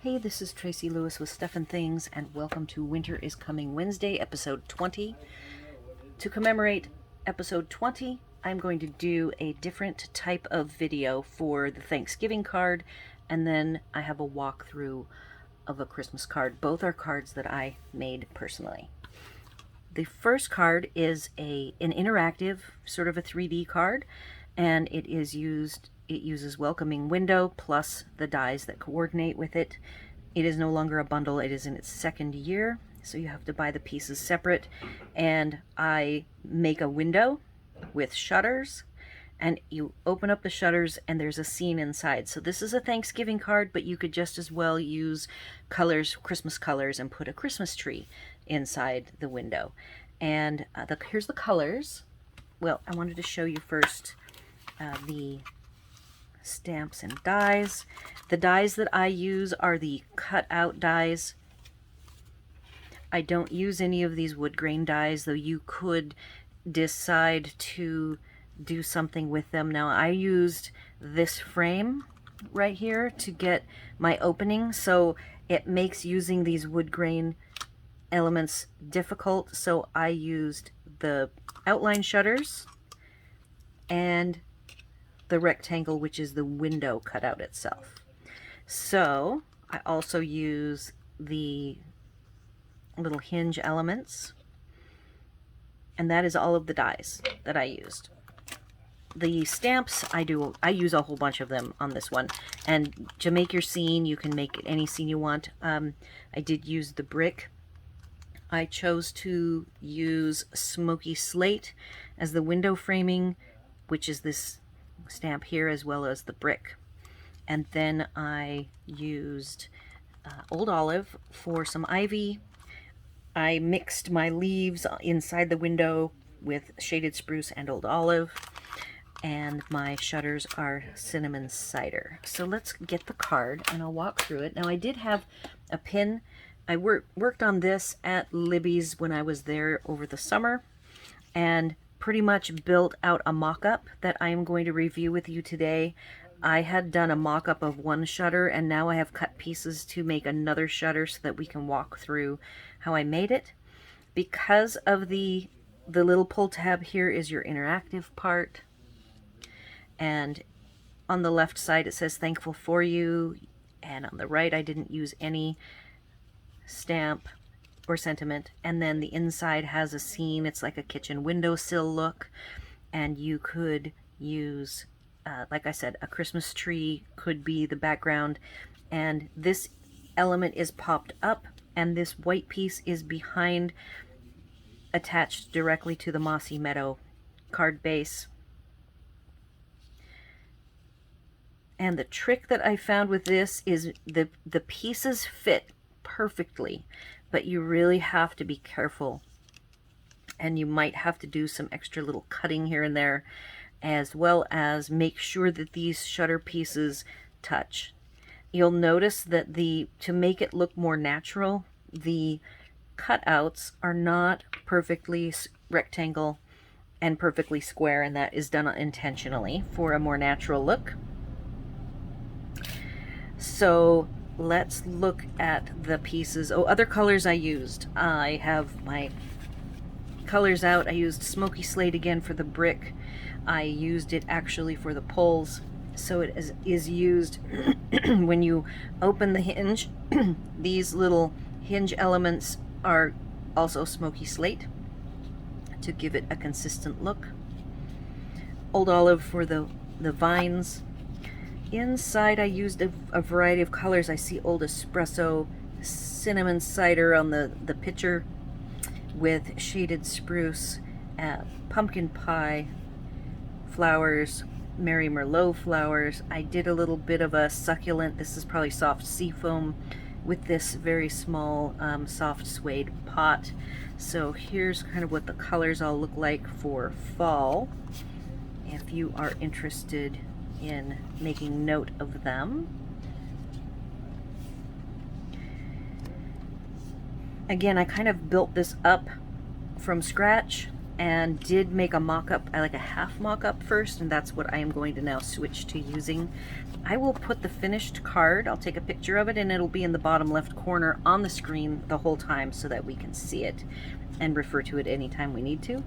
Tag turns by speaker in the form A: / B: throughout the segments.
A: Hey, this is Tracy Lewis with Stuff and Things, and welcome to Winter is Coming Wednesday, episode 20. To commemorate episode 20, I'm going to do a different type of video for the Thanksgiving card, and then I have a walkthrough of a Christmas card. Both are cards that I made personally. The first card is an interactive, sort of a 3D card, and it uses welcoming window plus the dies that coordinate with it. It is no longer a bundle, it is in its second year, so you have to buy the pieces separate. And I make a window with shutters, and you open up the shutters and there's a scene inside. So this is a Thanksgiving card, but you could just as well use colors, Christmas colors, and put a Christmas tree inside the window. And here's the colors. Well, I wanted to show you first the stamps and dies. The dies that I use are the cutout dies. I don't use any of these wood grain dies, though you could decide to do something with them. Now, I used this frame right here to get my opening, so it makes using these wood grain elements difficult, so I used the outline shutters and the rectangle, which is the window cutout itself. So I also use the little hinge elements, and that is all of the dies that I used. The stamps, I use a whole bunch of them on this one, and to make your scene, you can make any scene you want. I did use the brick. I chose to use smoky slate as the window framing, which is this stamp here, as well as the brick. And then I used old olive for some ivy. I mixed my leaves inside the window with shaded spruce and old olive, and my shutters are cinnamon cider. So let's get the card and I'll walk through it. Now, I did have a pin. I worked on this at Libby's when I was there over the summer, and pretty much built out a mock-up that I am going to review with you today. I had done a mock-up of one shutter, and now I have cut pieces to make another shutter so that we can walk through how I made it. Because of the little pull tab here is your interactive part, and on the left side it says thankful for you, and on the right I didn't use any stamp or sentiment. And then the inside has a scene. It's like a kitchen windowsill look, and you could use like I said, a Christmas tree could be the background, and this element is popped up, and this white piece is behind, attached directly to the Mossy Meadow card base. And the trick that I found with this is the pieces fit perfectly, but you really have to be careful, and you might have to do some extra little cutting here and there, as well as make sure that these shutter pieces touch. You'll notice that to make it look more natural, the cutouts are not perfectly rectangle and perfectly square, and that is done intentionally for a more natural look. So let's look at the pieces. Oh, other colors I used. I have my colors out. I used smoky slate again for the brick. I used it actually for the poles. So it is used when you open the hinge. These little hinge elements are also smoky slate to give it a consistent look. Old olive for the vines. Inside I used a variety of colors. I see old espresso, cinnamon cider on the pitcher with shaded spruce, pumpkin pie flowers, Mary Merlot flowers. I did a little bit of a succulent. This is probably soft seafoam with this very small soft suede pot. So here's kind of what the colors all look like for fall, if you are interested in making note of them. Again, I kind of built this up from scratch. and did make a mock-up, like a half mock-up first, and that's what I am going to now switch to using. I will put the finished card, I'll take a picture of it, and it'll be in the bottom left corner on the screen the whole time so that we can see it and refer to it anytime we need to.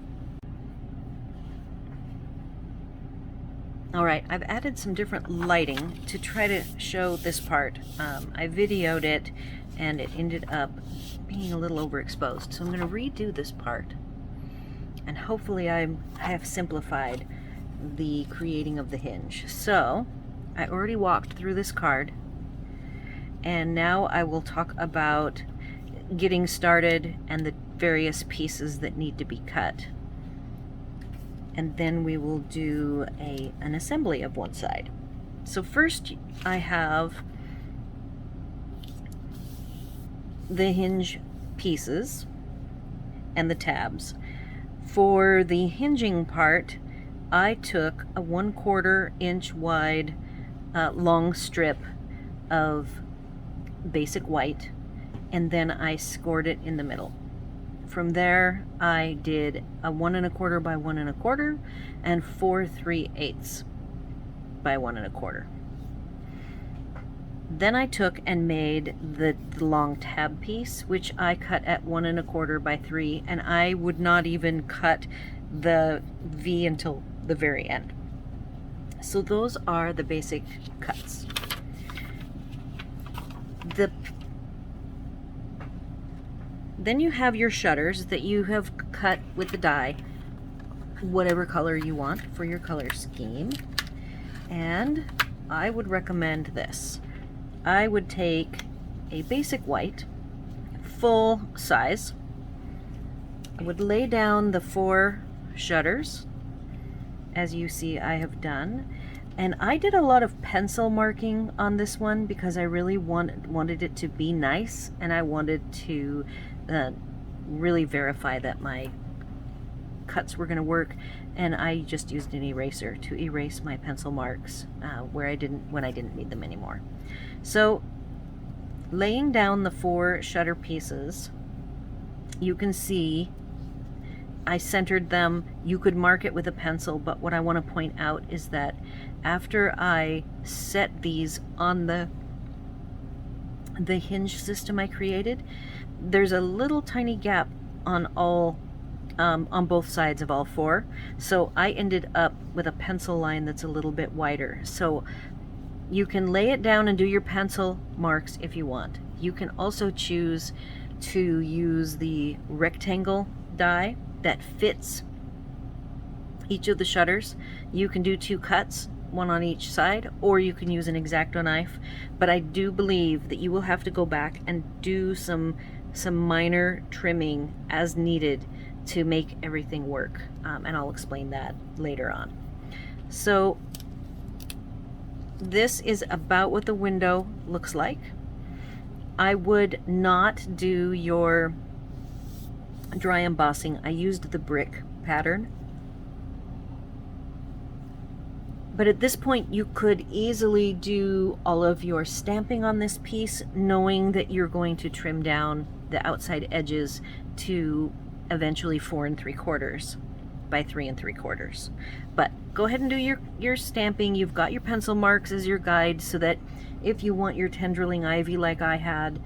A: Alright, I've added some different lighting to try to show this part. I videoed it and it ended up being a little overexposed, so I'm going to redo this part. And hopefully I have simplified the creating of the hinge. So I already walked through this card, and now I will talk about getting started and the various pieces that need to be cut. And then we will do an assembly of one side. So first I have the hinge pieces and the tabs. For the hinging part, I took a 1/4 inch wide long strip of basic white, and then I scored it in the middle. From there, I did a 1 1/4 by 1 1/4 and 4 3/8 by 1 1/4. Then I took and made the long tab piece, which I cut at 1 1/4 by 3, and I would not even cut the V until the very end. So those are the basic cuts. Then you have your shutters that you have cut with the die, whatever color you want for your color scheme. And I would recommend this. I would take a basic white, full size. I would lay down the 4 shutters, as you see I have done. And I did a lot of pencil marking on this one because I really wanted it to be nice, and I wanted to really verify that my cuts were going to work, and I just used an eraser to erase my pencil marks when I didn't need them anymore. So laying down the 4 shutter pieces, you can see I centered them. You could mark it with a pencil, but what I want to point out is that after I set these on the hinge system I created, there's a little tiny gap on both sides of all 4. So I ended up with a pencil line that's a little bit wider. So you can lay it down and do your pencil marks if you want. You can also choose to use the rectangle die that fits each of the shutters. You can do 2 cuts, 1 on each side, or you can use an X-Acto knife. But I do believe that you will have to go back and do some minor trimming as needed to make everything work, and I'll explain that later on. So this is about what the window looks like. I would not do your dry embossing. I used the brick pattern. But at this point, you could easily do all of your stamping on this piece, knowing that you're going to trim down the outside edges to eventually 4 3/4 by 3 3/4. But go ahead and do your stamping. You've got your pencil marks as your guide, so that if you want your tendriling ivy like I had,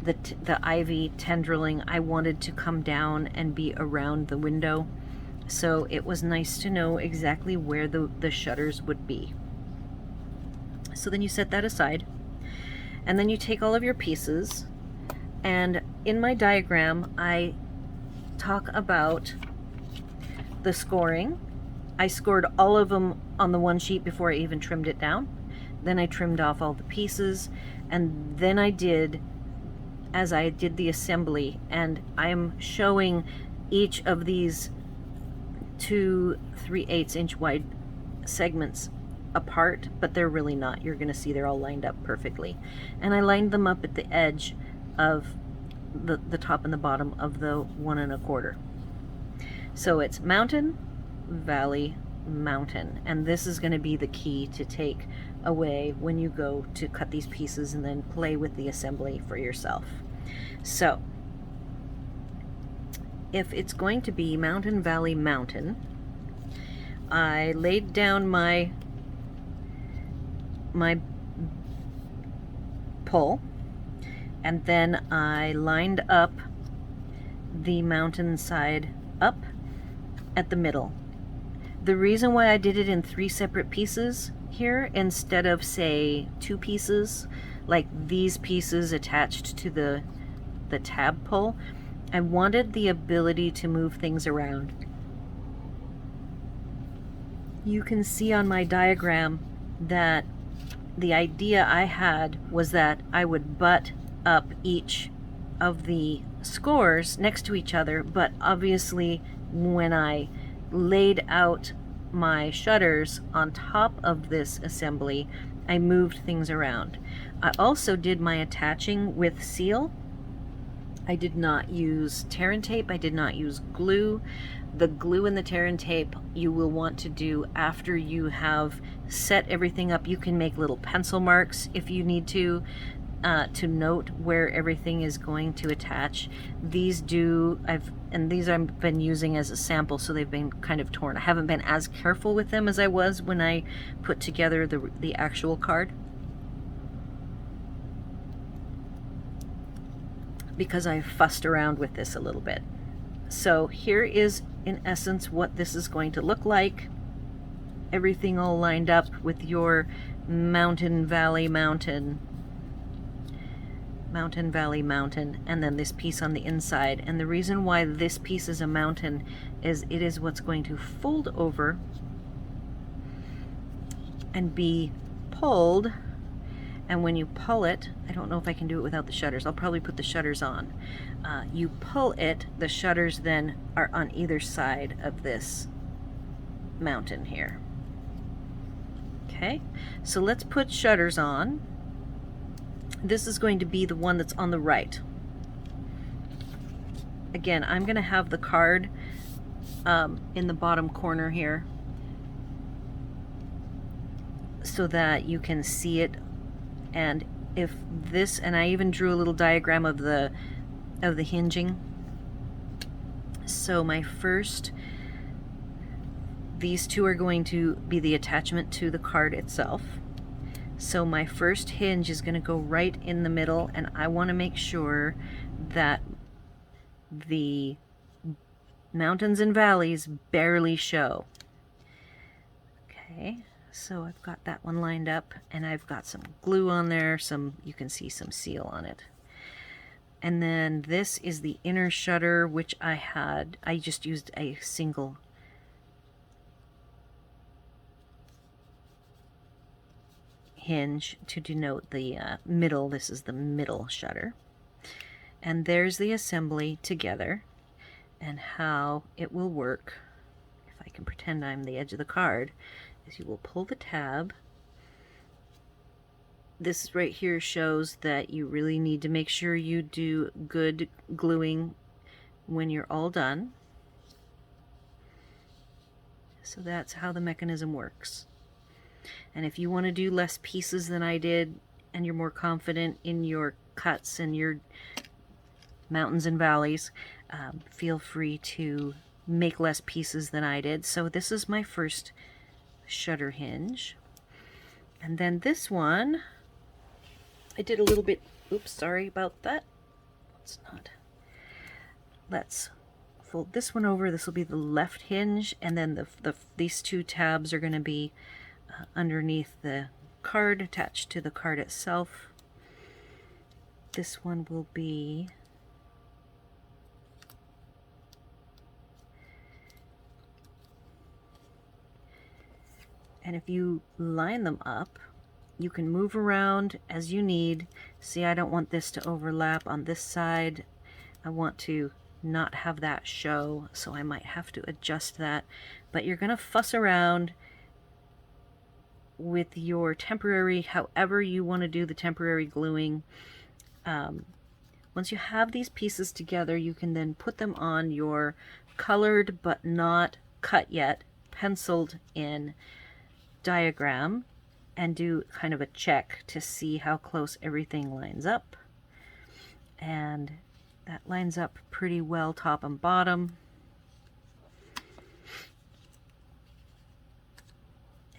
A: the ivy tendriling, I wanted to come down and be around the window. So it was nice to know exactly where the shutters would be. So then you set that aside, and then you take all of your pieces, and in my diagram I talk about the scoring. I scored all of them on the one sheet before I even trimmed it down. Then I trimmed off all the pieces, and then I did the assembly, and I'm showing each of these 2 3/8 inch wide segments apart, but they're really not. You're going to see they're all lined up perfectly. And I lined them up at the edge of the top and the bottom of the 1 1/4. So it's mountain, valley, mountain, and this is going to be the key to take away when you go to cut these pieces and then play with the assembly for yourself. So if it's going to be Mountain Valley Mountain, I laid down my pole, and then I lined up the mountainside up at the middle. The reason why I did it in 3 separate pieces here instead of, say, 2 pieces, like these pieces attached to the tab pole, I wanted the ability to move things around. You can see on my diagram that the idea I had was that I would butt up each of the scores next to each other, but obviously when I laid out my shutters on top of this assembly, I moved things around. I also did my attaching with seal. I did not use tear and tape. I did not use glue. The glue and the tear and tape you will want to do after you have set everything up. You can make little pencil marks if you need to note where everything is going to attach. These I've been using as a sample, so they've been kind of torn. I haven't been as careful with them as I was when I put together the actual card, because I fussed around with this a little bit. So here is in essence what this is going to look like. Everything all lined up with your Mountain Valley Mountain, and then this piece on the inside. And the reason why this piece is a mountain is it is what's going to fold over and be pulled. And when you pull it, I don't know if I can do it without the shutters. I'll probably put the shutters on. You pull it, the shutters then are on either side of this mountain here. Okay, so let's put shutters on. This is going to be the one that's on the right. Again, I'm going to have the card in the bottom corner here so that you can see it. And if this, and I even drew a little diagram of the hinging. So these two are going to be the attachment to the card itself. So my first hinge is going to go right in the middle, and I want to make sure that the mountains and valleys barely show. Okay, so I've got that one lined up, and I've got some glue on there, you can see some seal on it. And then this is the inner shutter, which I just used a single hinge to denote the middle. This is the middle shutter. And there's the assembly together and how it will work. If I can pretend I'm the edge of the card, is you will pull the tab. This right here shows that you really need to make sure you do good gluing when you're all done. So that's how the mechanism works. And if you want to do less pieces than I did, and you're more confident in your cuts and your mountains and valleys, feel free to make less pieces than I did. So this is my first shutter hinge. And then this one, I did a little bit, oops, sorry about that. Let's fold this one over. This will be the left hinge, and then these two tabs are going to be underneath the card, attached to the card itself. This one will be and if you line them up, you can move around as you need. See, I don't want this to overlap on this side. I want to not have that show, so I might have to adjust that. But you're going to fuss around with your temporary, however you want to do the temporary gluing. Once you have these pieces together, you can then put them on your colored but not cut yet, penciled in diagram, and do kind of a check to see how close everything lines up. And That lines up pretty well top and bottom.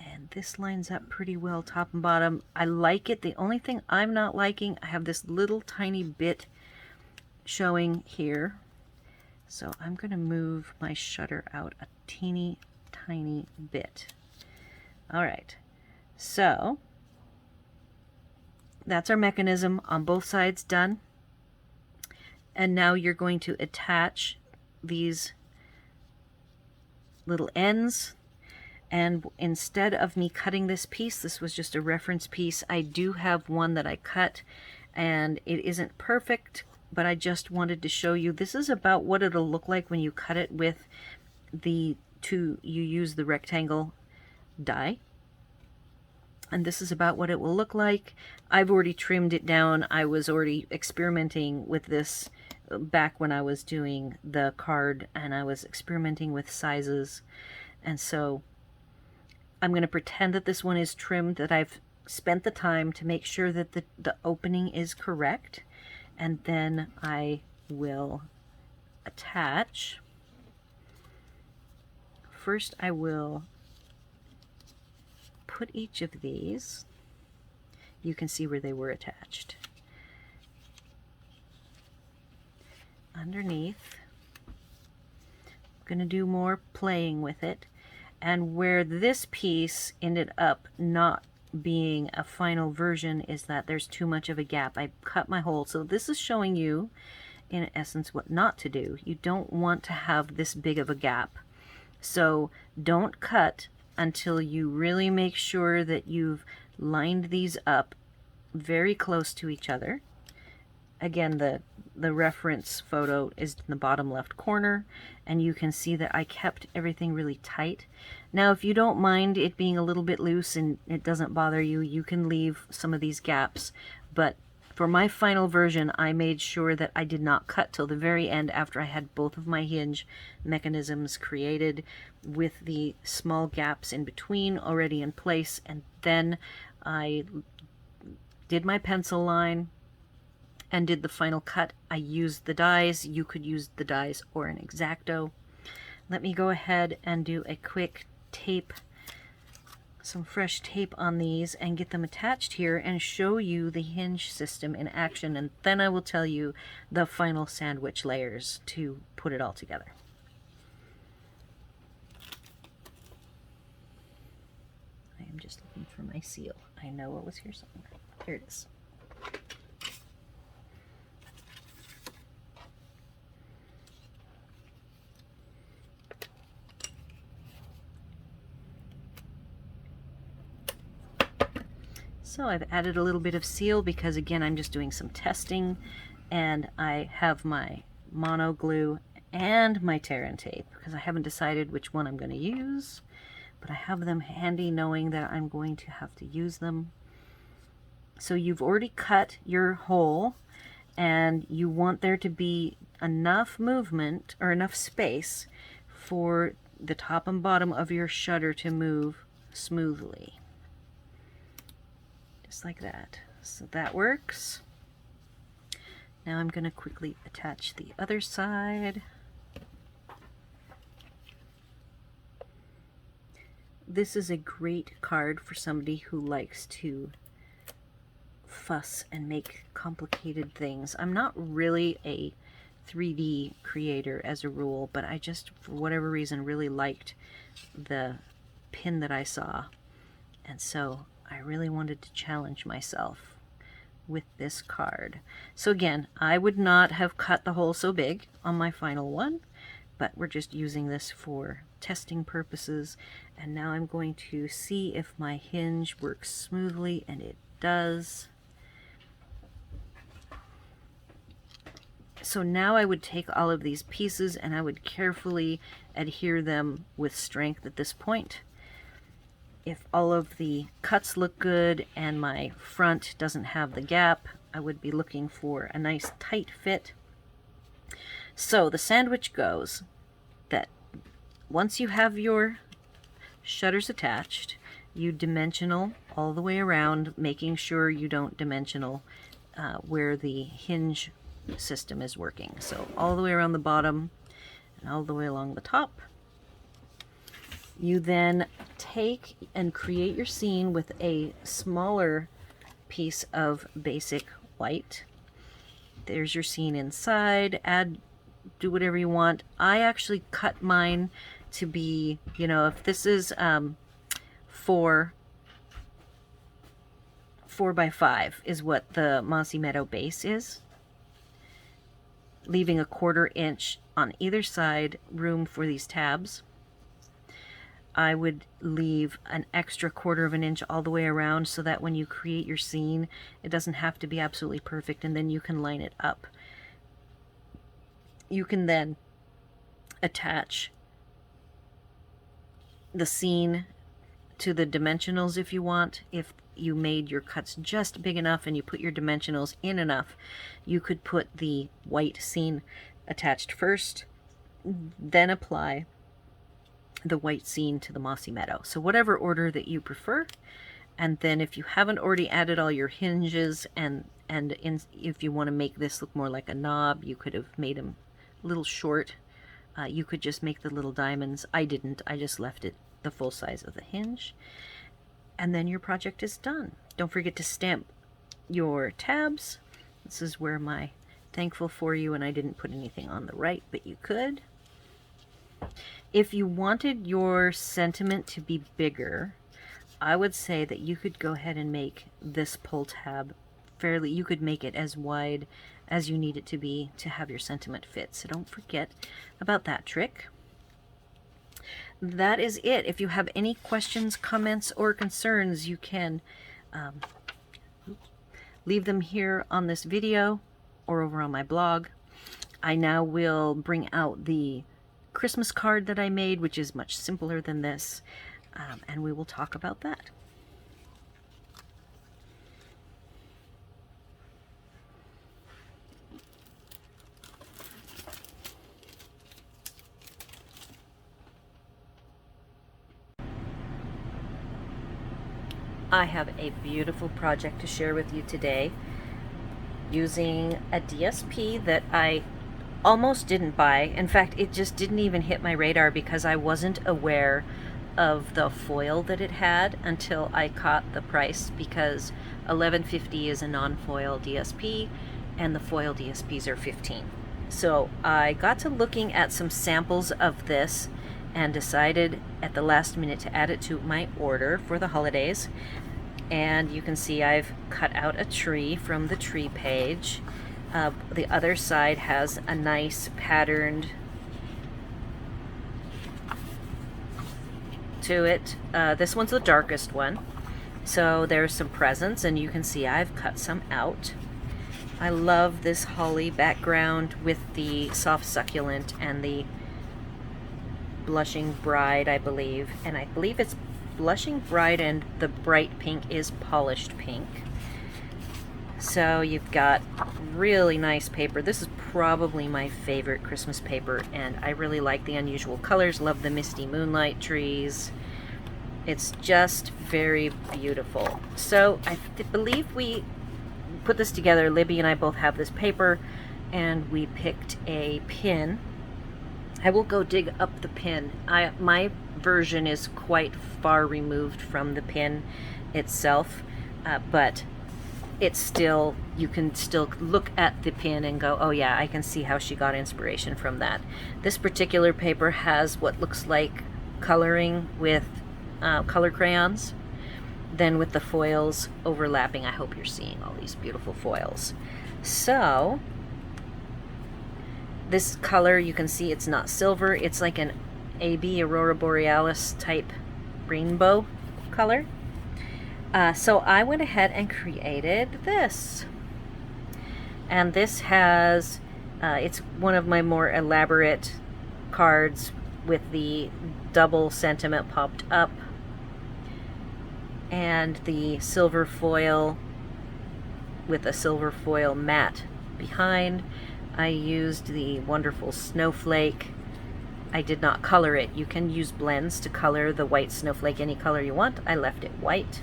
A: And this lines up pretty well top and bottom. I like it. The only thing I'm not liking, I have this little tiny bit showing here. So I'm going to move my shutter out a teeny tiny bit. All right, so that's our mechanism on both sides done. And now you're going to attach these little ends. And instead of me cutting this piece, this was just a reference piece, I do have one that I cut, and it isn't perfect, but I just wanted to show you this is about what it'll look like when you cut it with you use the rectangle die. And this is about what it will look like. I've already trimmed it down. I was already experimenting with this back when I was doing the card, and I was experimenting with sizes. And so I'm going to pretend that this one is trimmed, that I've spent the time to make sure that the opening is correct. And then I will attach. First I will put each of these, you can see where they were attached, underneath. I'm going to do more playing with it. And where this piece ended up not being a final version is that there's too much of a gap. I cut my hole. So this is showing you, in essence, what not to do. You don't want to have this big of a gap. So don't cut until you really make sure that you've lined these up very close to each other. Again, the reference photo is in the bottom left corner, and you can see that I kept everything really tight. Now, if you don't mind it being a little bit loose and it doesn't bother you, you can leave some of these gaps. But for my final version, I made sure that I did not cut till the very end after I had both of my hinge mechanisms created with the small gaps in between already in place. And then I did my pencil line and did the final cut. I used the dies. You could use the dies or an X-Acto. Let me go ahead and do a quick tape, some fresh tape on these, and get them attached here and show you the hinge system in action, and then I will tell you the final sandwich layers to put it all together. I am just looking for my seal. I know it was here somewhere. Here it is. So I've added a little bit of seal because, again, I'm just doing some testing, and I have my mono glue and my tear and tape because I haven't decided which one I'm going to use, but I have them handy knowing that I'm going to have to use them. So you've already cut your hole, and you want there to be enough movement or enough space for the top and bottom of your shutter to move smoothly. Just like that. So that works. Now I'm going to quickly attach the other side. This is a great card for somebody who likes to fuss and make complicated things. I'm not really a 3D creator as a rule, but I just, for whatever reason, really liked the pin that I saw. And so I really wanted to challenge myself with this card. So again, I would not have cut the hole so big on my final one, but we're just using this for testing purposes. And now I'm going to see if my hinge works smoothly, and it does. So now I would take all of these pieces and I would carefully adhere them with strength at this point. If all of the cuts look good and my front doesn't have the gap, I would be looking for a nice tight fit. So the sandwich goes that once you have your shutters attached, you dimensional all the way around, making sure you don't dimensional where the hinge system is working. So all the way around the bottom and all the way along the top. You then take and create your scene with a smaller piece of basic white. There's your scene inside. Do whatever you want. I actually cut mine to be, you know, if this is 4 by 5 is what the Mossy Meadow base is, leaving a 1/4 inch on either side room for these tabs. I would leave an extra 1/4 of an inch all the way around so that when you create your scene, it doesn't have to be absolutely perfect, and then you can line it up. You can then attach the scene to the dimensionals if you want. If you made your cuts just big enough and you put your dimensionals in enough, you could put the white scene attached first, then apply the white scene to the Mossy Meadow. So whatever order that you prefer. And then if you haven't already added all your hinges if you want to make this look more like a knob, you could have made them a little short. You could just make the little diamonds. I didn't. I just left it the full size of the hinge. And then your project is done. Don't forget to stamp your tabs. This is where my thankful for you, and I didn't put anything on the right, but you could. If you wanted your sentiment to be bigger, I would say that you could go ahead and make this pull tab fairly, you could make it as wide as you need it to be to have your sentiment fit. So don't forget about that trick. That is it. If you have any questions, comments, or concerns, you can leave them here on this video or over on my blog. I now will bring out the Christmas card that I made, which is much simpler than this, and we will talk about that. I have a beautiful project to share with you today using a DSP that I almost didn't buy. In fact, it just didn't even hit my radar because I wasn't aware of the foil that it had until I caught the price, because $11.50 is a non-foil DSP and the foil DSPs are $15. So I got to looking at some samples of this and decided at the last minute to add it to my order for the holidays. And you can see I've cut out a tree from the tree page. The other side has a nice patterned to it. This one's the darkest one. So there's some presents, and you can see I've cut some out. I love this holly background with the soft succulent and the blushing bride, I believe. And I believe it's blushing bride and the bright pink is polished pink. So you've got really nice paper. This is probably my favorite Christmas paper, and I really like the unusual colors. Love the misty moonlight trees. It's just very beautiful. So I believe we put this together. Libby and I both have this paper, and we picked a pin. I will go dig up the pin. My version is quite far removed from the pin itself, but it's still, you can still look at the pin and go, oh yeah, I can see how she got inspiration from that. This particular paper has what looks like coloring with color crayons, then with the foils overlapping. I hope you're seeing all these beautiful foils. So this color, you can see it's not silver, it's like an AB Aurora Borealis type rainbow color. So I went ahead and created this. And this has, it's one of my more elaborate cards with the double sentiment popped up and the silver foil with a silver foil matte behind. I used the wonderful snowflake. I did not color it. You can use blends to color the white snowflake any color you want. I left it white.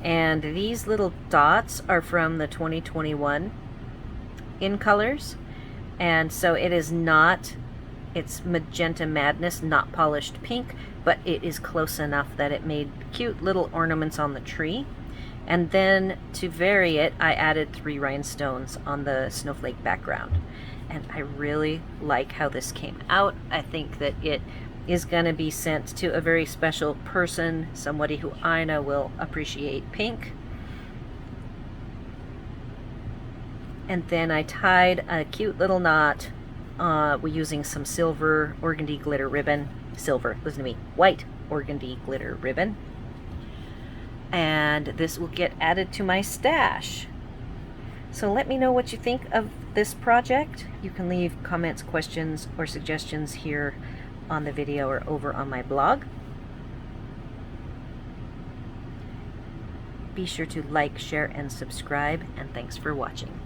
A: And these little dots are from the 2021 in colors. And so it is not, it's Magenta Madness, not polished pink, but it is close enough that it made cute little ornaments on the tree. And then to vary it, I added 3 rhinestones on the snowflake background. And I really like how this came out. I think that it is going to be sent to a very special person, somebody who I know will appreciate pink. And then I tied a cute little knot using some silver organdy glitter ribbon. Silver, listen to me, white organdy glitter ribbon. And this will get added to my stash. So let me know what you think of this project. You can leave comments, questions, or suggestions here on the video or over on my blog. Be sure to like, share, and subscribe, and thanks for watching.